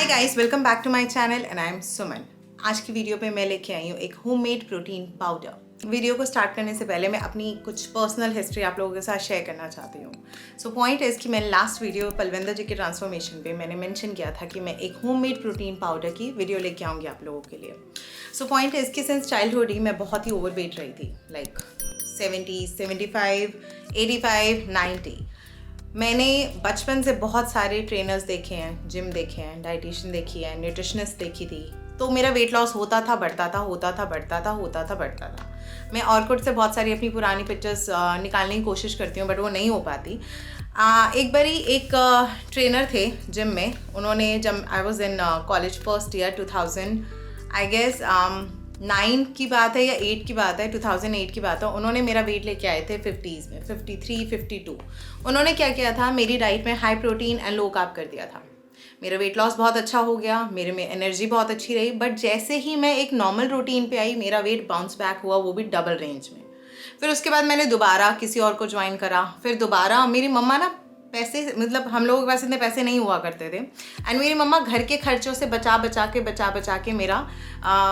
Guys, welcome back to my channel and I am Suman. आज की video पे मैं लेके आई हूँ एक होममेड प्रोटीन पाउडर। वीडियो को स्टार्ट करने से पहले मैं अपनी कुछ पर्सनल हिस्ट्री आप लोगों के साथ शेयर करना चाहती हूँ। सो पॉइंट है कि मैंने लास्ट वीडियो पलविंदर जी के ट्रांसफॉर्मेशन पे मैंने मेंशन किया था कि मैं एक होममेड प्रोटीन पाउडर की वीडियो लेके आऊँगी आप लोगों के लिए। सो पॉइंट है इसकी सिंस चाइल्डहुड ही मैं बहुत ही ओवरवेट रही थी, लाइक 70, 75, 85, 90। मैंने बचपन से बहुत सारे ट्रेनर्स देखे हैं, जिम देखे हैं, डाइटिशियन देखी है, न्यूट्रिशनिस्ट देखी थी। तो मेरा वेट लॉस होता था, बढ़ता था, होता था, बढ़ता था, होता था, बढ़ता था। मैं ऑर्कुट से बहुत सारी अपनी पुरानी पिक्चर्स निकालने की कोशिश करती हूँ, बट वो नहीं हो पाती। एक बारी एक ट्रेनर थे जिम में, उन्होंने जब I was in college first year 2000 I guess 9 की बात है या 8 की बात है, 2008 की बात है। उन्होंने मेरा वेट लेके आए थे 50s में, 53, 52। उन्होंने क्या किया था, मेरी डाइट में high protein and low carb कर दिया था। मेरा वेट लॉस बहुत अच्छा हो गया, मेरे में एनर्जी बहुत अच्छी रही। बट जैसे ही मैं एक नॉर्मल रूटीन पे आई, मेरा वेट बाउंस बैक हुआ, वो भी डबल रेंज में। फिर उसके बाद मैंने दोबारा किसी और को ज्वाइन करा। फिर दोबारा मेरी मम्मा ना पैसे, मतलब हम लोगों के पास इतने पैसे नहीं हुआ करते थे, एंड मेरी मम्मा घर के खर्चों से बचा बचा के मेरा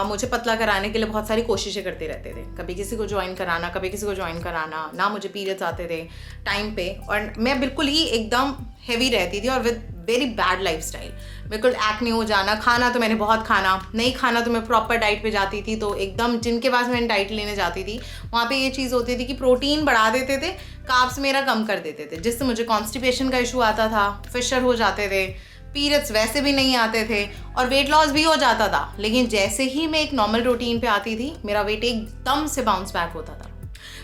मुझे पतला कराने के लिए बहुत सारी कोशिशें करते रहते थे। कभी किसी को ज्वाइन कराना, कभी किसी को ज्वाइन कराना ना। मुझे पीरियड्स आते थे टाइम पे, और मैं बिल्कुल ही एकदम हैवी रहती थी और with very bad life style. बिल्कुल एक्ने हो जाना, खाना तो मैंने बहुत खाना, नहीं खाना तो मैं प्रॉपर डाइट पे जाती थी। तो एकदम जिनके पास मैंने डाइट लेने जाती थी, वहाँ पे ये चीज़ होती थी कि प्रोटीन बढ़ा देते थे, कार्ब्स मेरा कम कर देते थे, जिससे मुझे कॉन्स्टिपेशन का इशू आता था, फिशर हो जाते थे, पीरियड्स वैसे भी नहीं आते थे, और वेट लॉस भी हो जाता था। लेकिन जैसे ही मैं एक नॉर्मल रूटीन पे आती थी, मेरा वेट एकदम से बाउंस बैक होता था।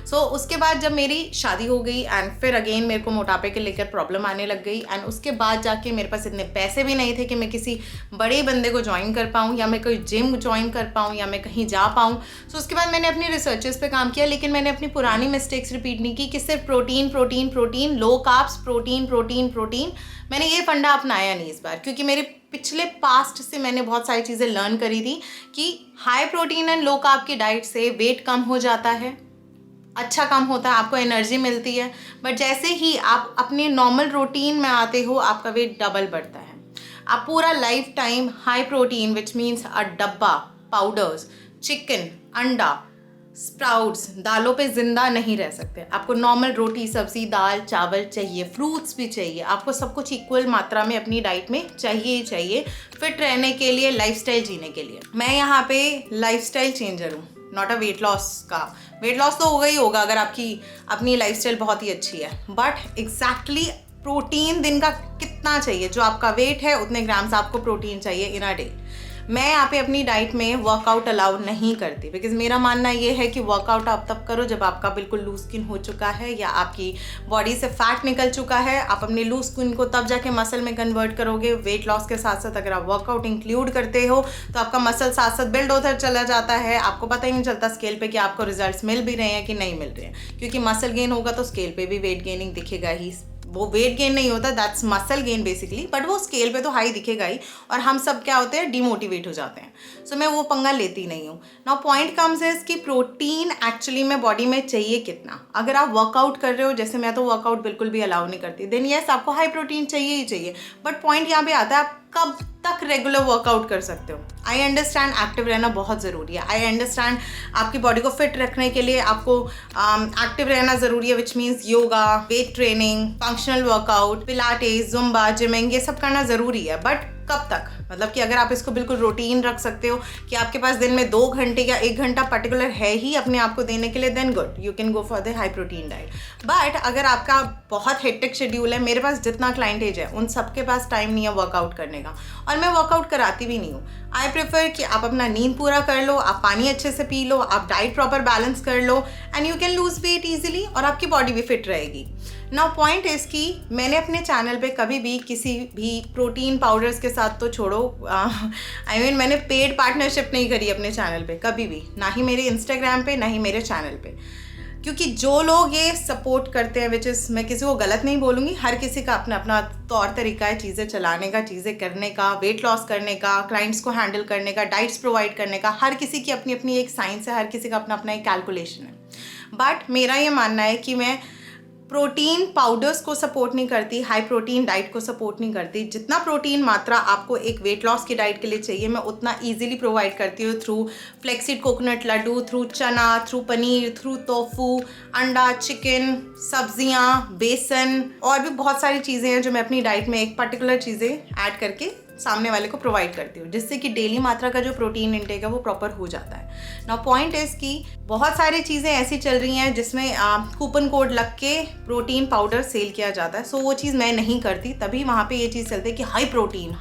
सो उसके बाद जब मेरी शादी हो गई एंड फिर अगेन मेरे को मोटापे के लेकर प्रॉब्लम आने लग गई, एंड उसके बाद जाके मेरे पास इतने पैसे भी नहीं थे कि मैं किसी बड़े बंदे को ज्वाइन कर पाऊँ, या मैं कोई जिम ज्वाइन कर पाऊँ, या मैं कहीं जा पाऊँ। सो उसके बाद मैंने अपनी रिसर्चेस पे काम किया, लेकिन मैंने अपनी पुरानी मिस्टेक्स रिपीट नहीं की कि सिर्फ protein protein protein, low carbs, protein protein protein. मैंने ये फंडा अपनाया नहीं इस बार, क्योंकि मेरे पिछले पास्ट से मैंने बहुत सारी चीज़ें लर्न करी थी कि high protein and low carb की डाइट से वेट कम हो जाता है, अच्छा कम होता है, आपको एनर्जी मिलती है। बट जैसे ही आप अपने नॉर्मल रूटीन में आते हो, आपका वेट डबल बढ़ता है। आप पूरा life time high protein which means अ डब्बा, पाउडर्स, चिकन, अंडा, स्प्राउट्स, दालों पे जिंदा नहीं रह सकते। आपको नॉर्मल रोटी, सब्जी, दाल, चावल चाहिए, फ्रूट्स भी चाहिए। आपको सब कुछ इक्वल मात्रा में अपनी डाइट में चाहिए ही चाहिए, फिट रहने के लिए, लाइफस्टाइल जीने के लिए। मैं यहाँ पे लाइफस्टाइल चेंजर हूँ, नॉट अ वेट लॉस का। वेट लॉस तो होगा ही होगा अगर आपकी अपनी लाइफस्टाइल बहुत ही अच्छी है, बट एग्जैक्टली प्रोटीन दिन का कितना चाहिए, जो आपका वेट है उतने ग्राम्स आपको प्रोटीन चाहिए इन अ डे। मैं यहाँ पे अपनी डाइट में वर्कआउट अलाउ नहीं करती, बिकॉज मेरा मानना ये है कि वर्कआउट आप तब करो जब आपका बिल्कुल लूज स्किन हो चुका है, या आपकी बॉडी से फैट निकल चुका है। आप अपने लूज स्किन को तब जाके मसल में कन्वर्ट करोगे। वेट लॉस के साथ साथ अगर आप वर्कआउट इंक्लूड करते हो तो आपका मसल साथ साथ बिल्ड होता चला जाता है। आपको पता ही नहीं चलता स्केल पे कि आपको रिजल्ट्स मिल भी रहे हैं कि नहीं मिल रहे हैं, क्योंकि मसल गेन होगा तो स्केल पे भी वेट गेनिंग दिखेगा ही। वो वेट गेन नहीं होता, that's muscle gain basically, but वो स्केल पे तो हाई दिखेगा ही, और हम सब क्या होते हैं, डिमोटिवेट हो जाते हैं। सो मैं वो पंगा लेती नहीं हूँ। नाउ पॉइंट कम्स इज कि प्रोटीन एक्चुअली में बॉडी में चाहिए कितना। अगर आप वर्कआउट कर रहे हो, जैसे मैं तो वर्कआउट बिल्कुल भी अलाउ नहीं करती, देन यस आपको हाई प्रोटीन चाहिए ही चाहिए। बट पॉइंट यहाँ पे आता है, आप कब तक रेगुलर वर्कआउट कर सकते हो। आई अंडरस्टैंड एक्टिव रहना बहुत ज़रूरी है, आई अंडरस्टैंड आपकी बॉडी को फिट रखने के लिए आपको एक्टिव रहना ज़रूरी है, which means yoga, weight training, functional workout, Pilates, Zumba, gymming, ये सब करना ज़रूरी है। बट कब तक, मतलब कि अगर आप इसको बिल्कुल रूटीन रख सकते हो कि आपके पास दिन में 2 घंटे या 1 घंटा पर्टिकुलर है ही अपने आप को देने के लिए, then good, you can go for the high protein diet. But अगर आपका बहुत हेक्टिक शेड्यूल है, मेरे पास जितना क्लाइंटेज है उन सबके पास टाइम नहीं है वर्कआउट करने का, और मैं वर्कआउट कराती भी नहीं हूँ। आई प्रेफर कि आप अपना नींद पूरा कर लो, आप पानी अच्छे से पी लो, आप डाइट प्रॉपर बैलेंस कर लो, and you can lose weight easily, और आपकी बॉडी भी फिट रहेगी। नाउ पॉइंट इज़ कि मैंने अपने चैनल पे कभी भी किसी भी प्रोटीन पाउडर्स के साथ तो छोड़ो, आई मीन मैंने पेड पार्टनरशिप नहीं करी अपने चैनल पे कभी भी, ना ही मेरे इंस्टाग्राम पे, ना ही मेरे चैनल पे। क्योंकि जो लोग ये सपोर्ट करते हैं, विच इज़, मैं किसी को गलत नहीं बोलूँगी, हर किसी का अपना अपना तौर तरीका है चीज़ें चलाने का, चीज़ें करने का, वेट लॉस करने का, क्लाइंट्स को हैंडल करने का, डाइट्स प्रोवाइड करने का। हर किसी की अपनी अपनी एक साइंस है, हर किसी का अपना अपना एक कैलकुलेशन है। बट मेरा ये मानना है कि मैं प्रोटीन पाउडर्स को सपोर्ट नहीं करती, हाई प्रोटीन डाइट को सपोर्ट नहीं करती। जितना प्रोटीन मात्रा आपको एक वेट लॉस की डाइट के लिए चाहिए, मैं उतना इजीली प्रोवाइड करती हूँ through flaxseed coconut laddoo, through चना, थ्रू पनीर, थ्रू टोफू, अंडा, चिकन, सब्जियाँ, बेसन और भी बहुत सारी चीज़ें हैं जो मैं अपनी डाइट में एक पर्टिकुलर चीज़ें ऐड करके सामने वाले को प्रोवाइड करती हूँ, जिससे कि डेली मात्रा का जो प्रोटीन इनटेक है वो प्रॉपर हो जाता है। नाउ पॉइंट इज कि बहुत सारी चीज़ें ऐसी चल रही हैं जिसमें कूपन कोड लग के प्रोटीन पाउडर सेल किया जाता है। सो वो चीज़ मैं नहीं करती, तभी वहाँ पे ये चीज़ चलती है कि हाई प्रोटीन,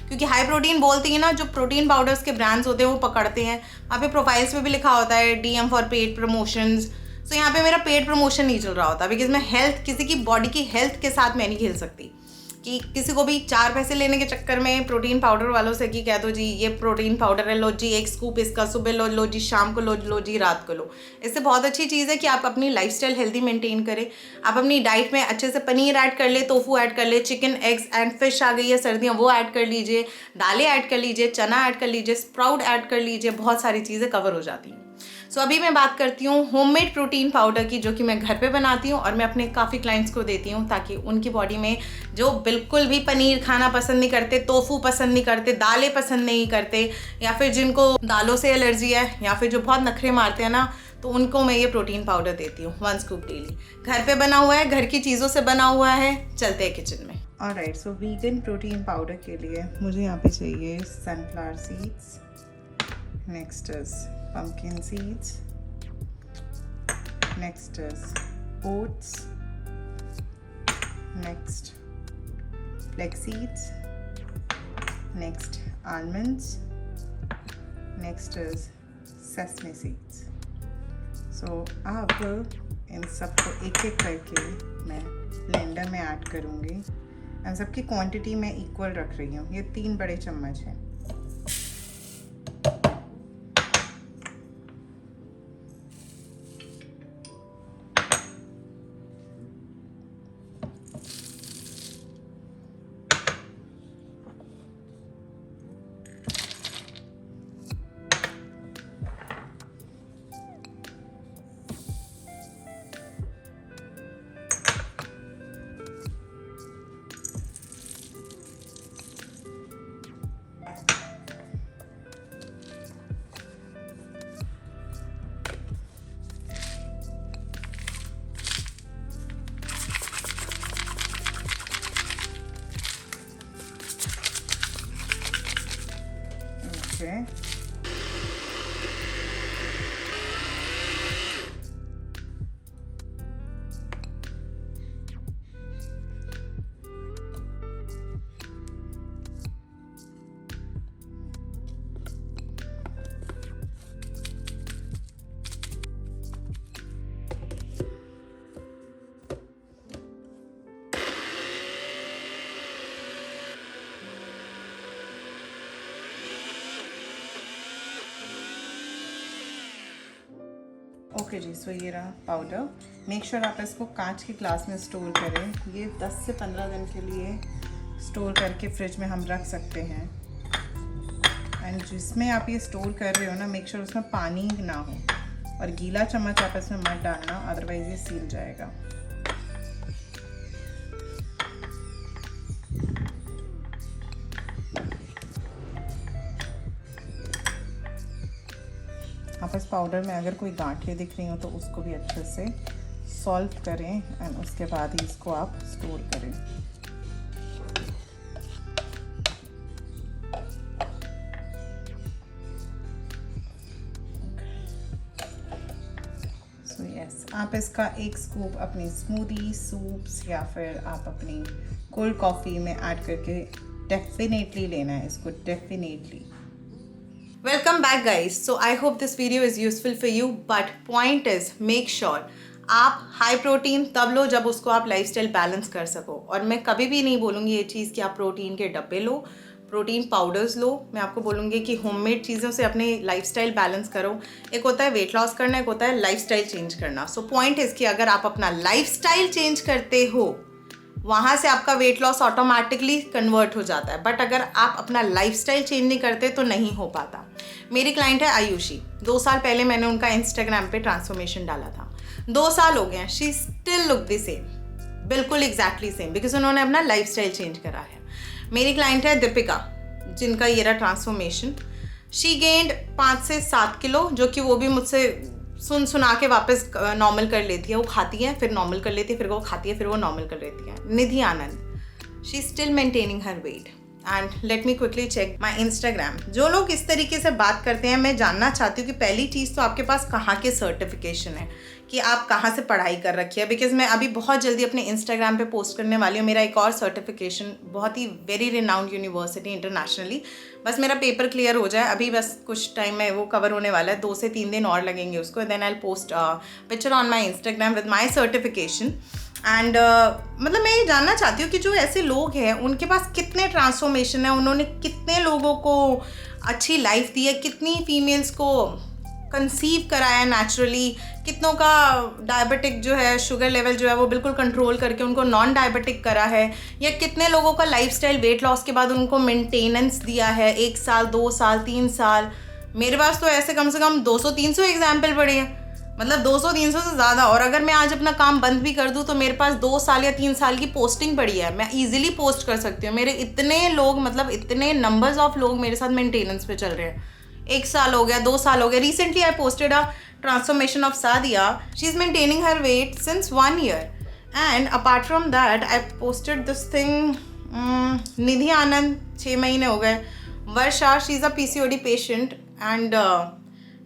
क्योंकि हाई प्रोटीन बोलती है ना, जो प्रोटीन पाउडर्स के ब्रांड्स होते हैं वो पकड़ते हैं। वहाँ पे प्रोफाइल्स पे भी लिखा होता है DM फॉर पेड प्रमोशंस। सो यहाँ पे मेरा पेड प्रमोशन नहीं चल रहा होता, बिकॉज मैं हेल्थ, किसी की बॉडी की हेल्थ के साथ मैं नहीं खेल सकती कि किसी को भी 4 पैसे लेने के चक्कर में प्रोटीन पाउडर वालों से कि कह दो जी ये प्रोटीन पाउडर है, लो जी 1 स्कूप इसका, सुबह लो जी शाम को लो जी रात को लो। इससे बहुत अच्छी चीज़ है कि आप अपनी लाइफस्टाइल हेल्दी मेंटेन करें। आप अपनी डाइट में अच्छे से पनीर ऐड कर ले, टोफू ऐड कर ले, चिकन, एग्स एंड फिश आ गई है सर्दियाँ, वो ऐड कर लीजिए, दालें ऐड कर लीजिए, चना ऐड कर लीजिए, स्प्राउट ऐड कर लीजिए, बहुत सारी चीज़ें कवर हो जाती हैं। सो अभी मैं बात करती हूँ होममेड प्रोटीन पाउडर की, जो कि मैं घर पे बनाती हूँ और मैं अपने काफ़ी क्लाइंट्स को देती हूँ, ताकि उनकी बॉडी में जो बिल्कुल भी पनीर खाना पसंद नहीं करते, टोफू पसंद नहीं करते, दालें पसंद नहीं करते, या फिर जिनको दालों से एलर्जी है, या फिर जो बहुत नखरे मारते हैं ना, तो उनको मैं ये प्रोटीन पाउडर देती हूँ 1 स्कूप डेली। घर पे बना हुआ है, घर की चीज़ों से बना हुआ है। चलते हैं किचन में। ऑलराइट, सो वीगन प्रोटीन पाउडर के लिए मुझे यहाँ पे चाहिए sunflower seeds, next is pumpkin seeds, next is oats, next flax seeds, next almonds, next is sesame seeds. So अब इन सबको एक एक करके मैं ब्लेंडर में ऐड करूँगी। इन सबकी क्वांटिटी मैं इक्वल रख रही हूँ, ये 3 बड़े चम्मच हैं। Okay. ओके जी, सो ये रहा पाउडर। मेक श्योर आप इसको कांच के ग्लास में स्टोर करें। ये 10 से 15 दिन के लिए स्टोर करके फ्रिज में हम रख सकते हैं। एंड जिसमें आप ये स्टोर कर रहे हो ना, मेक श्योर उसमें पानी ना हो, और गीला चम्मच आप इसमें मत डालना, अदरवाइज ये सील जाएगा। आप इस पाउडर में अगर कोई गांठें दिख रही हो तो उसको भी अच्छे से सॉल्व करें एंड उसके बाद ही इसको आप स्टोर करें। सो यस, आप इसका 1 स्कूप अपनी स्मूदी, सूप्स या फिर आप अपनी कोल्ड कॉफ़ी में ऐड करके डेफिनेटली लेना है इसको, definitely. Welcome back guys. So I hope this video is useful for you, but point is make sure आप हाई प्रोटीन तब लो जब उसको आप लाइफस्टाइल बैलेंस कर सको। और मैं कभी भी नहीं बोलूँगी ये चीज़ कि आप प्रोटीन के डब्बे लो, प्रोटीन पाउडर्स लो। मैं आपको बोलूँगी कि होममेड चीज़ों से अपने लाइफस्टाइल बैलेंस करो। एक होता है वेट लॉस करना, एक होता है लाइफस्टाइल चेंज करना। सो पॉइंट इज़ कि अगर आप अपना लाइफस्टाइल चेंज करते हो, वहाँ से आपका वेट लॉस ऑटोमेटिकली कन्वर्ट हो जाता है। बट अगर आप अपना लाइफस्टाइल चेंज नहीं करते तो नहीं हो पाता। मेरी क्लाइंट है आयुषी। 2 साल पहले मैंने उनका इंस्टाग्राम पे ट्रांसफॉर्मेशन डाला था। 2 साल हो गए हैं, she still look the same, बिल्कुल एग्जैक्टली सेम, बिकॉज उन्होंने अपना लाइफस्टाइल चेंज करा है। मेरी क्लाइंट है दीपिका, जिनका ये रहा ट्रांसफॉर्मेशन। शी गेंड 5 से 7 किलो, जो कि वो भी मुझसे सुना के वापस नॉर्मल कर लेती है। वो खाती है, फिर नॉर्मल कर लेती है, फिर वो खाती है, फिर वो नॉर्मल कर लेती है। Nidhi Anand, she still maintaining her weight. And let me quickly check my Instagram. जो लोग इस तरीके से बात करते हैं, मैं जानना चाहती हूँ कि पहली चीज़ तो आपके पास कहाँ के सर्टिफिकेशन है, कि आप कहाँ से पढ़ाई कर रखी है। बिकॉज मैं अभी बहुत जल्दी अपने इंस्टाग्राम पे पोस्ट करने वाली हूँ मेरा एक और सर्टिफिकेशन, बहुत ही वेरी रिनाउंड यूनिवर्सिटी इंटरनेशनली। बस मेरा पेपर क्लियर हो जाए, अभी बस कुछ टाइम में वो कवर होने वाला है, 2 से 3 दिन और लगेंगे उसको। Then I will post picture on my Instagram with my certification. And मतलब मैं ये जानना चाहती हूँ कि जो ऐसे लोग हैं उनके पास कितने ट्रांसफॉर्मेशन है, उन्होंने कितने लोगों को अच्छी लाइफ दी है, कितनी फीमेल्स को कंसीव कराया नेचुरली, कितनों का डायबिटिक जो है शुगर लेवल जो है वो बिल्कुल कंट्रोल करके उनको नॉन डायबिटिक करा है, या कितने लोगों का लाइफस्टाइल वेट लॉस के बाद उनको मेंटेनेंस दिया है 1 साल 2 साल 3 साल। मेरे पास तो ऐसे कम से कम 200-300 एग्जाम्पल पड़े हैं, मतलब 200-300 से ज़्यादा। और अगर मैं आज अपना काम बंद भी कर दूँ तो मेरे पास 2 साल या 3 साल की पोस्टिंग पड़ी है, मैं ईजिली पोस्ट कर सकती हूँ। मेरे इतने लोग, मतलब इतने नंबर्स ऑफ लोग मेरे साथ मेंटेनेंस पे चल रहे हैं। 1 साल हो गया, 2 साल हो गया। Recently I posted a transformation of Sadia, she is maintaining her weight since 1 year. And apart from that I posted this thing, Nidhi Anand 6 महीने हो गए। Varsha, she is a PCOD patient and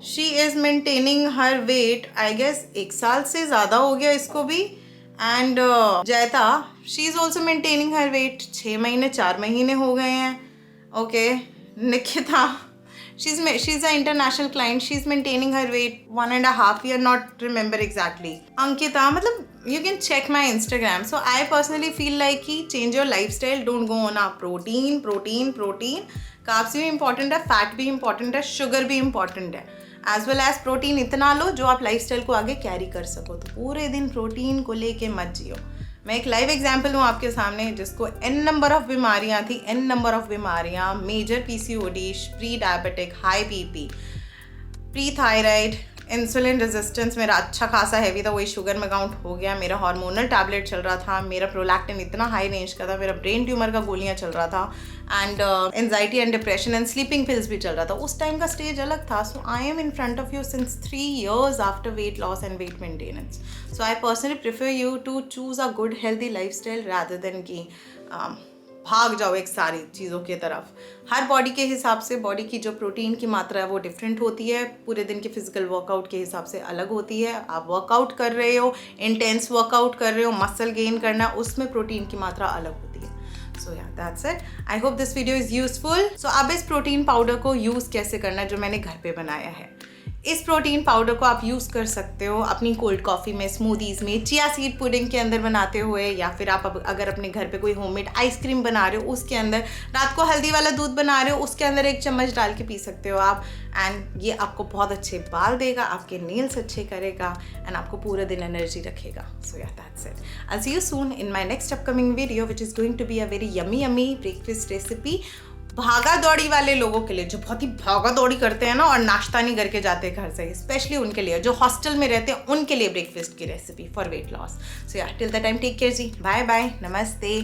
she is maintaining her weight I guess 1 साल से ज़्यादा हो गया इसको भी। And Jayata, she is also maintaining her weight 6 महीने 4 महीने हो गए हैं। Okay, Nikita, she's an international client, she's maintaining her weight 1.5 year, not remember exactly. Ankita, मतलब you can check my Instagram. So I personally feel like कि change your lifestyle, don't go on a protein. Carbs भी important है, fat भी important है, sugar भी important है, as well as protein इतना लो जो आप lifestyle को आगे carry कर सको। तो पूरे दिन प्रोटीन को लेके मत जियो। मैं एक लाइव एग्जाम्पल हूँ आपके सामने, जिसको n नंबर ऑफ बीमारियाँ थी, n नंबर ऑफ बीमारियाँ, major PCOD, pre diabetic, high BP, pre thyroid, insulin resistance मेरा अच्छा खासा हैवी था, वही शुगर में काउंट हो गया, मेरा हार्मोनल टैबलेट चल रहा था, मेरा प्रोलैक्टिन इतना हाई रेंज का था, मेरा ब्रेन ट्यूमर का गोलियाँ चल रहा था, and anxiety and depression and sleeping pills भी चल रहा था। उस टाइम का स्टेज अलग था। So I am in front of you since 3 years after weight loss and weight maintenance. So I personally prefer you to choose a good healthy life style rather than कि भाग जाओ एक सारी चीज़ों की तरफ। हर बॉडी के हिसाब से बॉडी की जो प्रोटीन की मात्रा है वो डिफरेंट होती है, पूरे दिन के फिजिकल वर्कआउट के हिसाब से अलग होती है। आप वर्कआउट कर रहे हो, इंटेंस वर्कआउट कर रहे हो, मसल गेन करना, उसमें प्रोटीन की मात्रा अलग होती है। So yeah that's it. I hope this video is useful. So अब इस प्रोटीन पाउडर को यूज़ कैसे करना है जो मैंने घर पे बनाया है। इस प्रोटीन पाउडर को आप यूज़ कर सकते हो अपनी कोल्ड कॉफ़ी में, स्मूदीज़ में, चिया सीड पुडिंग के अंदर बनाते हुए, या फिर आप अगर अपने घर पे कोई होममेड आइसक्रीम बना रहे हो उसके अंदर, रात को हल्दी वाला दूध बना रहे हो उसके अंदर 1 चम्मच डाल के पी सकते हो आप। एंड ये आपको बहुत अच्छे बाल देगा, आपके नेल्स अच्छे करेगा, एंड आपको पूरा दिन एनर्जी रखेगा। So yeah that's it. I see you soon in my next upcoming video which is going to be a very yummy breakfast recipe. भागा दौड़ी वाले लोगों के लिए, जो बहुत ही भागा दौड़ी करते हैं ना और नाश्ता नहीं करके जाते घर से, स्पेशली उनके लिए, जो हॉस्टल में रहते हैं उनके लिए ब्रेकफास्ट की recipe for weight loss. So yeah till the time take care जी, बाय बाय, नमस्ते।